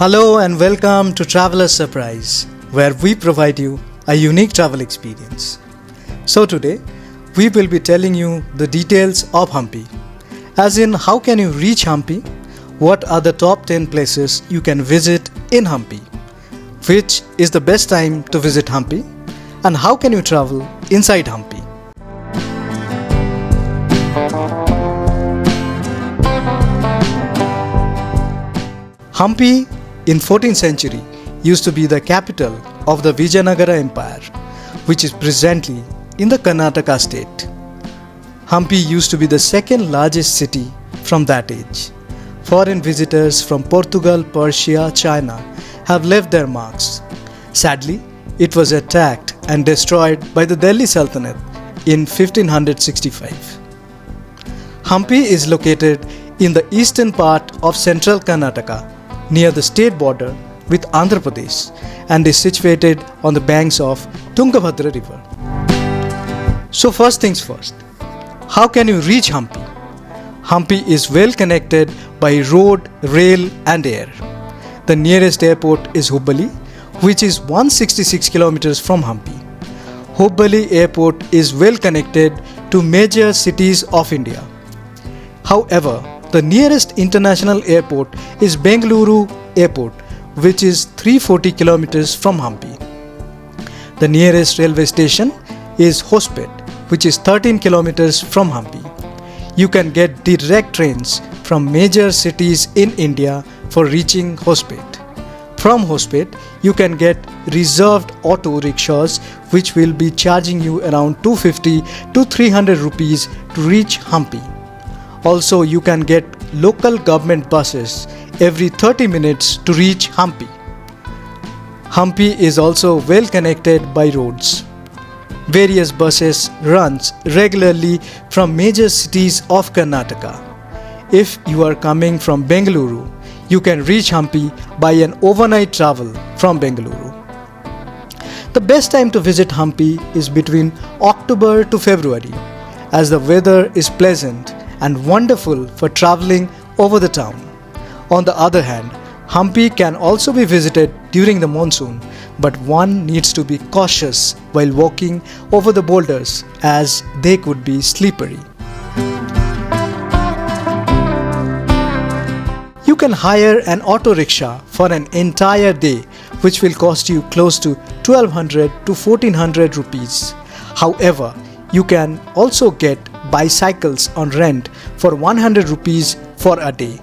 Hello and welcome to Traveler's Surprise, where we provide you a unique travel experience. So today, we will be telling you the details of Hampi, as in how can you reach Hampi, what are the top 10 places you can visit in Hampi, which is the best time to visit Hampi, and how can you travel inside Hampi. Hampi in 14th century used to be the capital of the Vijayanagara Empire, which is presently in the Karnataka state. Hampi used to be the second largest city from that age. Foreign visitors from Portugal, Persia, China have left their marks. Sadly, it was attacked and destroyed by the Delhi Sultanate in 1565. Hampi is located in the eastern part of central Karnataka, near the state border with Andhra Pradesh, and is situated on the banks of Tungabhadra river. So first things first, how can you reach Hampi? Hampi is well connected by road, rail and air. The nearest airport is Hubballi, which is 166 kilometers from Hampi. Hubballi airport is well connected to major cities of India. However, the nearest international airport is Bengaluru Airport, which is 340 kilometers from Hampi. The nearest railway station is Hospet, which is 13 kilometers from Hampi. You can get direct trains from major cities in India for reaching Hospet. From Hospet, you can get reserved auto rickshaws, which will be charging you around 250 to 300 rupees to reach Hampi. Also, you can get local government buses every 30 minutes to reach Hampi. Hampi is also well connected by roads. Various buses runs regularly from major cities of Karnataka. If you are coming from Bengaluru, you can reach Hampi by an overnight travel from Bengaluru. The best time to visit Hampi is between October to February, as the weather is pleasant and wonderful for traveling over the town. On the other hand, Hampi can also be visited during the monsoon, but one needs to be cautious while walking over the boulders, as they could be slippery. You can hire an auto rickshaw for an entire day, which will cost you close to 1200 to 1400 rupees. However, you can also get bicycles on rent for 100 rupees for a day.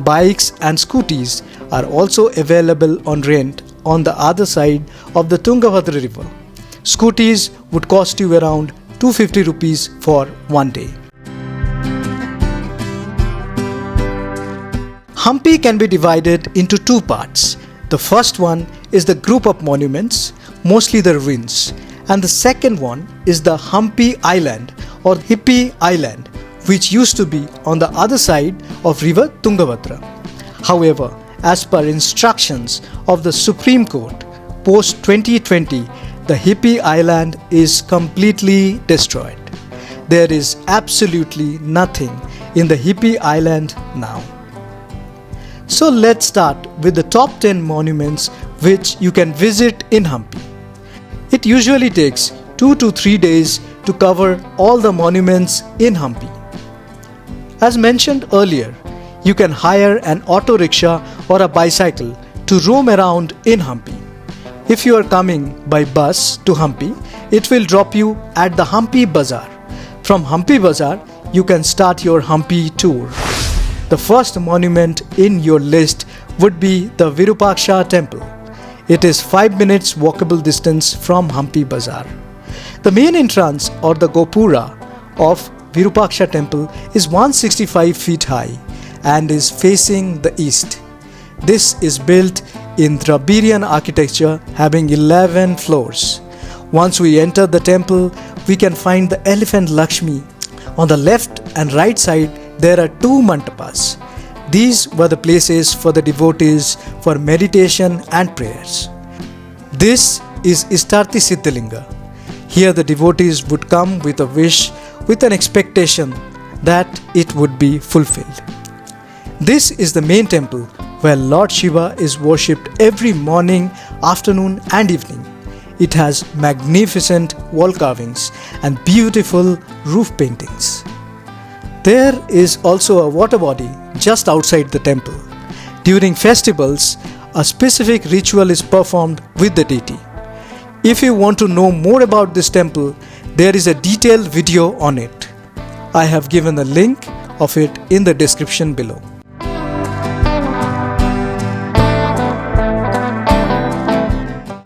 Bikes and scooties are also available on rent on the other side of the Tungabhadra river. Scooties would cost you around 250 rupees for one day. Hampi can be divided into two parts. The first one is the group of monuments, mostly the ruins, and the second one is the Hampi Island or Hippie Island, which used to be on the other side of river Tungabhadra. However, as per instructions of the Supreme Court, post 2020, the Hippie Island is completely destroyed. There is absolutely nothing in the Hippie Island now. So let's start with the top 10 monuments which you can visit in Hampi. It usually takes 2 to 3 days to cover all the monuments in Hampi. As mentioned earlier, you can hire an auto rickshaw or a bicycle to roam around in Hampi. If you are coming by bus to Hampi, it will drop you at the Hampi Bazaar. From Hampi Bazaar, you can start your Hampi tour. The first monument in your list would be the Virupaksha Temple. It is 5 minutes walkable distance from Hampi Bazaar. The main entrance or the Gopura of Virupaksha Temple is 165 feet high and is facing the east. This is built in Dravidian architecture having 11 floors. Once we enter the temple, we can find the elephant Lakshmi. On the left and right side, there are two mantapas. These were the places for the devotees for meditation and prayers. This is Istarthi Siddhalinga. Here the devotees would come with a wish with an expectation that it would be fulfilled. This is the main temple where Lord Shiva is worshipped every morning, afternoon and evening. It has magnificent wall carvings and beautiful roof paintings. There is also a water body just outside the temple. During festivals, a specific ritual is performed with the deity. If you want to know more about this temple, there is a detailed video on it. I have given a link of it in the description below.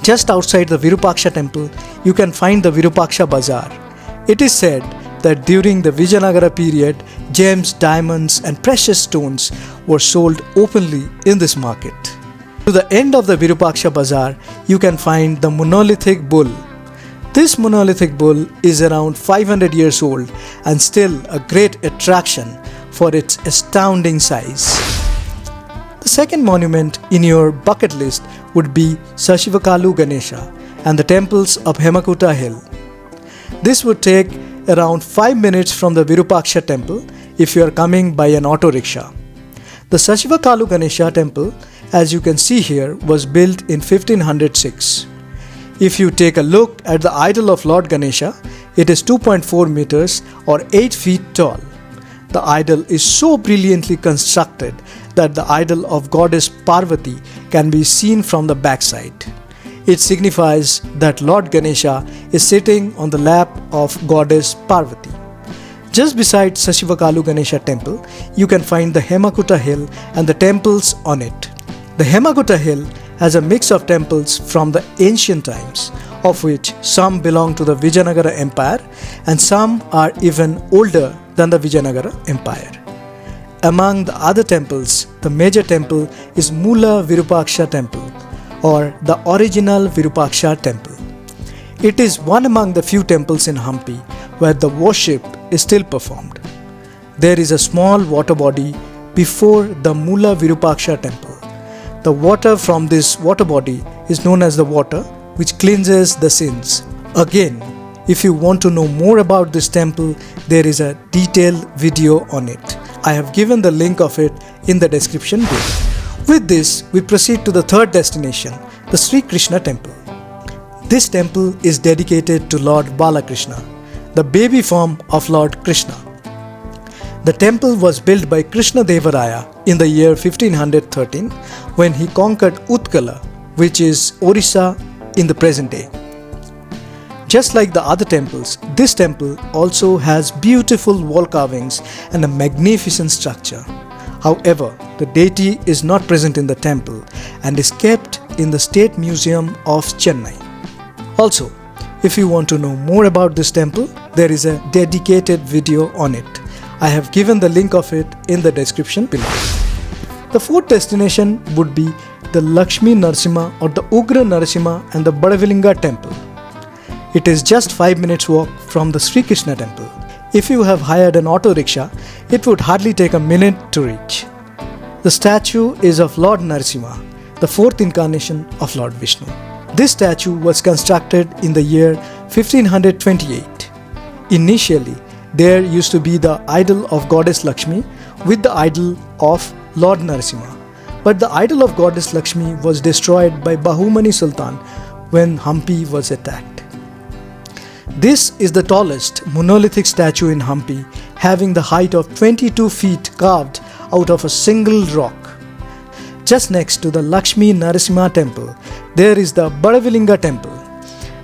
Just outside the Virupaksha Temple, you can find the Virupaksha Bazaar. It is said that during the Vijayanagara period, gems, diamonds and precious stones were sold openly in this market. To the end of the Virupaksha Bazaar, you can find the monolithic bull. This monolithic bull is around 500 years old and still a great attraction for its astounding size. The second monument in your bucket list would be Saklu Ganesha and the temples of Hemakuta Hill. This would take around 5 minutes from the Virupaksha Temple if you are coming by an auto rickshaw. The Saklu Ganesha temple, as you can see here, was built in 1506. If you take a look at the idol of Lord Ganesha, it is 2.4 meters or 8 feet tall. The idol is so brilliantly constructed that the idol of goddess Parvati can be seen from the backside. It signifies that Lord Ganesha is sitting on the lap of goddess Parvati. Just beside Saklu Ganesha temple, you can find the Hemakuta Hill and the temples on it. The Hemakuta Hill has a mix of temples from the ancient times, of which some belong to the Vijayanagara Empire and some are even older than the Vijayanagara Empire. Among the other temples, the major temple is Mula Virupaksha Temple, or the original Virupaksha Temple. It is one among the few temples in Hampi where the worship is still performed. There is a small water body before the Mula Virupaksha Temple. The water from this water body is known as the water which cleanses the sins. Again, if you want to know more about this temple, there is a detailed video on it. I have given the link of it in the description below. With this, we proceed to the third destination, the Sri Krishna Temple. This temple is dedicated to Lord Balakrishna, the baby form of Lord Krishna. The temple was built by Krishna Devaraya in the year 1513 when he conquered Utkala, which is Orissa in the present day. Just like the other temples, this temple also has beautiful wall carvings and a magnificent structure. However, the deity is not present in the temple and is kept in the State Museum of Chennai. Also, if you want to know more about this temple, there is a dedicated video on it. I have given the link of it in the description below. The fourth destination would be the Lakshmi Narasimma or the Ugra Narasimma and the Badavilinga Temple. It is just 5 minutes walk from the Sri Krishna Temple. If you have hired an auto rickshaw, it would hardly take a minute to reach. The statue is of Lord Narasimha, the fourth incarnation of Lord Vishnu. This statue was constructed in the year 1528. Initially, there used to be the idol of goddess Lakshmi with the idol of Lord Narasimha. But the idol of goddess Lakshmi was destroyed by Bahumani Sultan when Hampi was attacked. This is the tallest monolithic statue in Hampi, having the height of 22 feet carved out of a single rock. Just next to the Lakshmi Narasimha temple, there is the Badavilinga temple.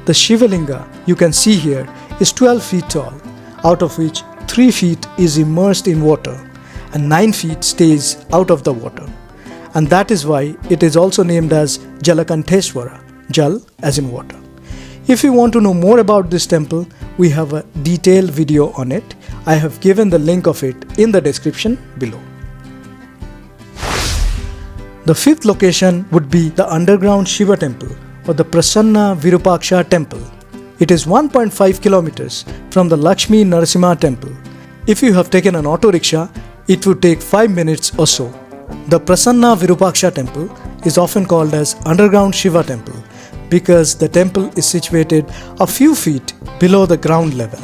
The Shivalinga you can see here is 12 feet tall, out of which 3 feet is immersed in water and 9 feet stays out of the water. And that is why it is also named as Jalakanteshwara, Jal as in water. If you want to know more about this temple, we have a detailed video on it. I have given the link of it in the description below. The fifth location would be the underground Shiva temple or the Prasana Virupaksha Temple. It is 1.5 kilometers from the Lakshmi Narasimha temple. If you have taken an auto rickshaw, it would take 5 minutes or so. The Prasana Virupaksha Temple is often called as underground Shiva temple because the temple is situated a few feet below the ground level.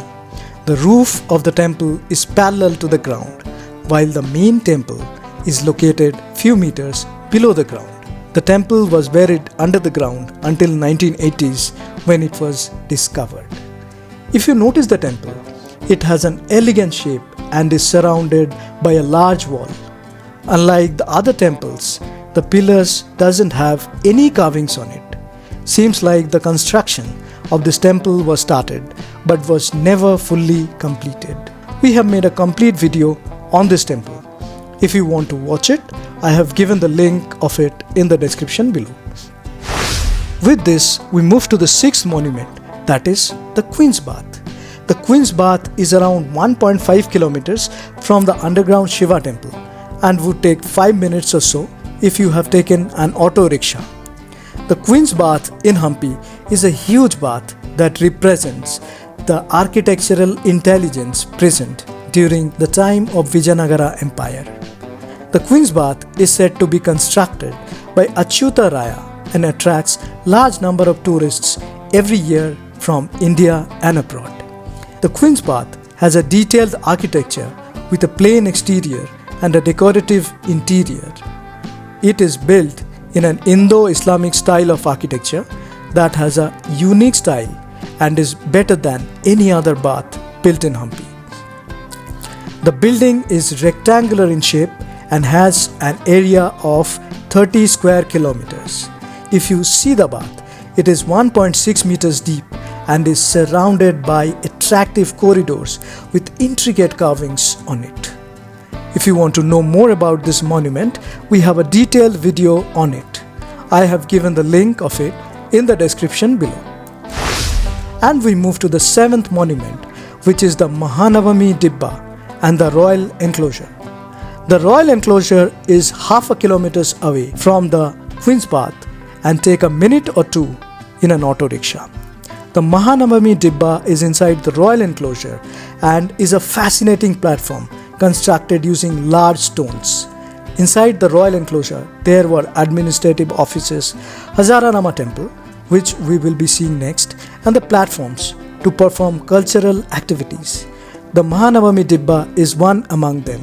The roof of the temple is parallel to the ground, while the main temple is located few meters below the ground. The temple was buried under the ground until 1980s when it was discovered. If you notice the temple, it has an elegant shape and is surrounded by a large wall. Unlike the other temples, the pillars doesn't have any carvings on it. Seems like the construction of this temple was started but was never fully completed. We have made a complete video on this temple. If you want to watch it, I have given the link of it in the description below. With this, we move to the sixth monument, that is the Queen's Bath. The Queen's Bath is around 1.5 kilometers from the underground Shiva temple and would take 5 minutes or so if you have taken an auto rickshaw. The Queen's Bath in Hampi is a huge bath that represents the architectural intelligence present during the time of Vijayanagara Empire. The Queen's Bath is said to be constructed by Achyuta Raya and attracts large number of tourists every year from India and abroad. The Queen's Bath has a detailed architecture with a plain exterior and a decorative interior. It is built in an Indo-Islamic style of architecture that has a unique style and is better than any other bath built in Hampi. The building is rectangular in shape and has an area of 30 square kilometers. If you see the bath, it is 1.6 meters deep and is surrounded by attractive corridors with intricate carvings on it. If you want to know more about this monument, we have a detailed video on it. I have given the link of it in the description below. And we move to the seventh monument, which is the Mahanavami Devaba and the Royal Enclosure. The Royal Enclosure is half a kilometer away from the Queen's Bath and take a minute or two in an auto rickshaw. The Mahanavami Devaba is inside the Royal Enclosure and is a fascinating platform constructed using large stones. Inside the Royal Enclosure, there were administrative offices, Hazara Rama Temple, which we will be seeing next, and the platforms to perform cultural activities. The Mahanavami Devaba is one among them.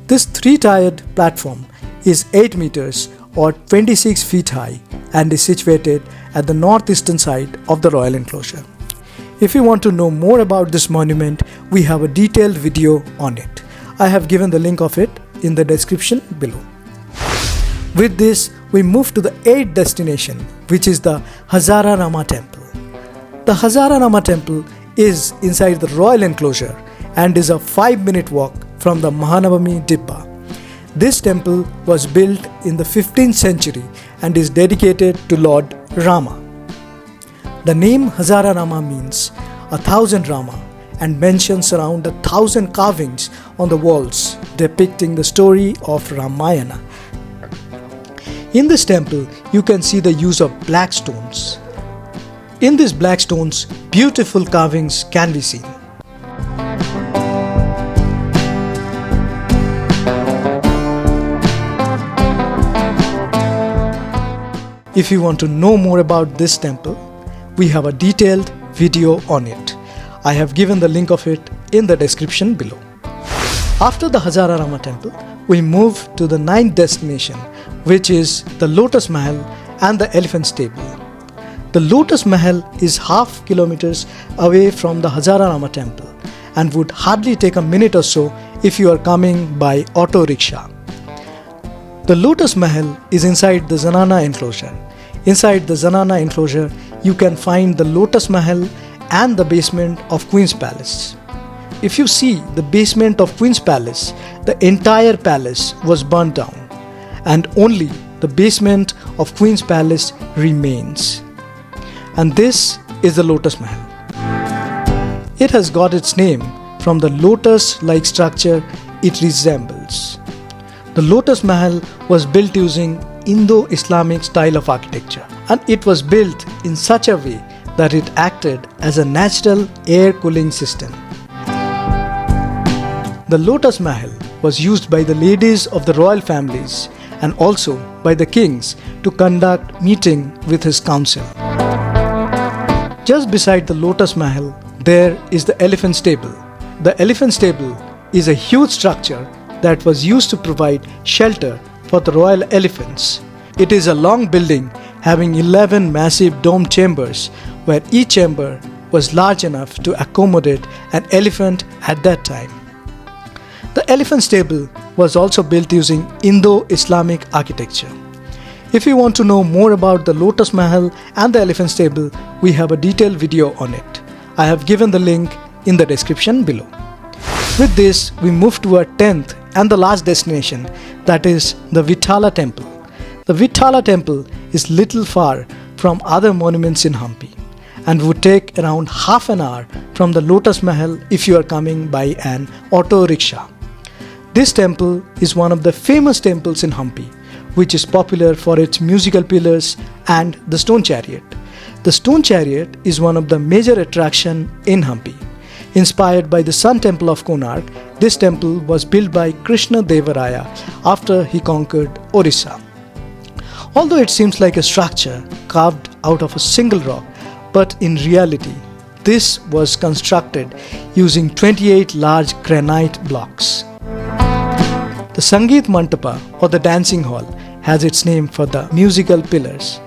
This three-tiered platform is 8 meters or 26 feet high and is situated at the northeastern side of the Royal Enclosure. If you want to know more about this monument, we have a detailed video on it. I have given the link of it in the description below. With this, we move to the 8th destination, which is the Hazara Rama Temple. The Hazara Rama Temple is inside the Royal Enclosure and is a 5-minute walk from the Mahanavami Devaba. This temple was built in the 15th century and is dedicated to Lord Rama. The name Hazara Rama means 1,000 Rama and mentions around 1,000 carvings on the walls depicting the story of Ramayana. In this temple, you can see the use of black stones. In these black stones, beautiful carvings can be seen. If you want to know more about this temple, we have a detailed video on it. I have given the link of it in the description below. After the Hazara Rama Temple, we move to the 9th destination, which is the Lotus Mahal and the Elephant Stable. The Lotus Mahal is half kilometers away from the Hazara Rama Temple and would hardly take a minute or so if you are coming by auto rickshaw. The Lotus Mahal is inside the Zanana enclosure. Inside the Zanana enclosure, you can find the Lotus Mahal and the basement of Queen's Palace. If you see the basement of Queen's Palace, the entire palace was burnt down and only the basement of Queen's Palace remains. And this is the Lotus Mahal. It has got its name from the lotus-like structure it resembles. The Lotus Mahal was built using Indo-Islamic style of architecture, and it was built in such a way that it acted as a natural air cooling system. The Lotus Mahal was used by the ladies of the royal families and also by the kings to conduct meeting with his council. Just beside the Lotus Mahal, there is the Elephant Stable. The Elephant Stable is a huge structure that was used to provide shelter for the royal elephants. It is a long building having 11 massive dome chambers where each chamber was large enough to accommodate an elephant at that time. The elephant stable was also built using Indo-Islamic architecture. If you want to know more about the Lotus Mahal and the elephant stable, we have a detailed video on it. I have given the link in the description below. With this, we move to our 10th and the last destination, that is the Vithala Temple. The Vithala Temple is little far from other monuments in Hampi and would take around half an hour from the Lotus Mahal if you are coming by an auto rickshaw. This temple is one of the famous temples in Hampi, which is popular for its musical pillars and the stone chariot. The stone chariot is one of the major attractions in Hampi. Inspired by the Sun Temple of Konark, this temple was built by Krishna Devaraya after he conquered Orissa. Although it seems like a structure carved out of a single rock, but in reality, this was constructed using 28 large granite blocks. The Sangeet Mantapa, or the dancing hall, has its name for the musical pillars.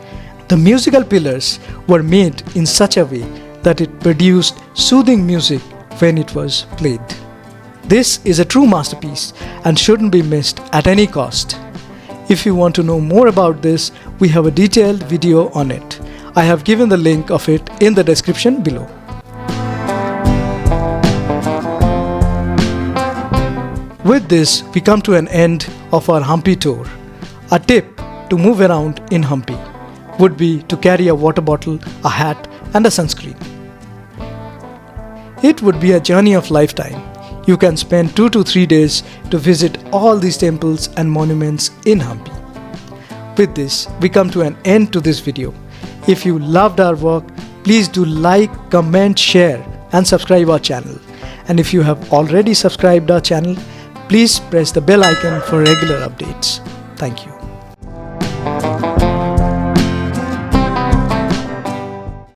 The musical pillars were made in such a way that it produced soothing music when it was played. This is a true masterpiece and shouldn't be missed at any cost. If you want to know more about this, we have a detailed video on it. I have given the link of it in the description below. With this, we come to an end of our Hampi tour. A tip to move around in Hampi would be to carry a water bottle, a hat and a sunscreen. It would be a journey of lifetime. You can spend 2 to 3 days to visit all these temples and monuments in Hampi. With this, we come to an end to this video. If you loved our work, please do like, comment, share and subscribe our channel. And if you have already subscribed our channel, please press the bell icon for regular updates. Thank you.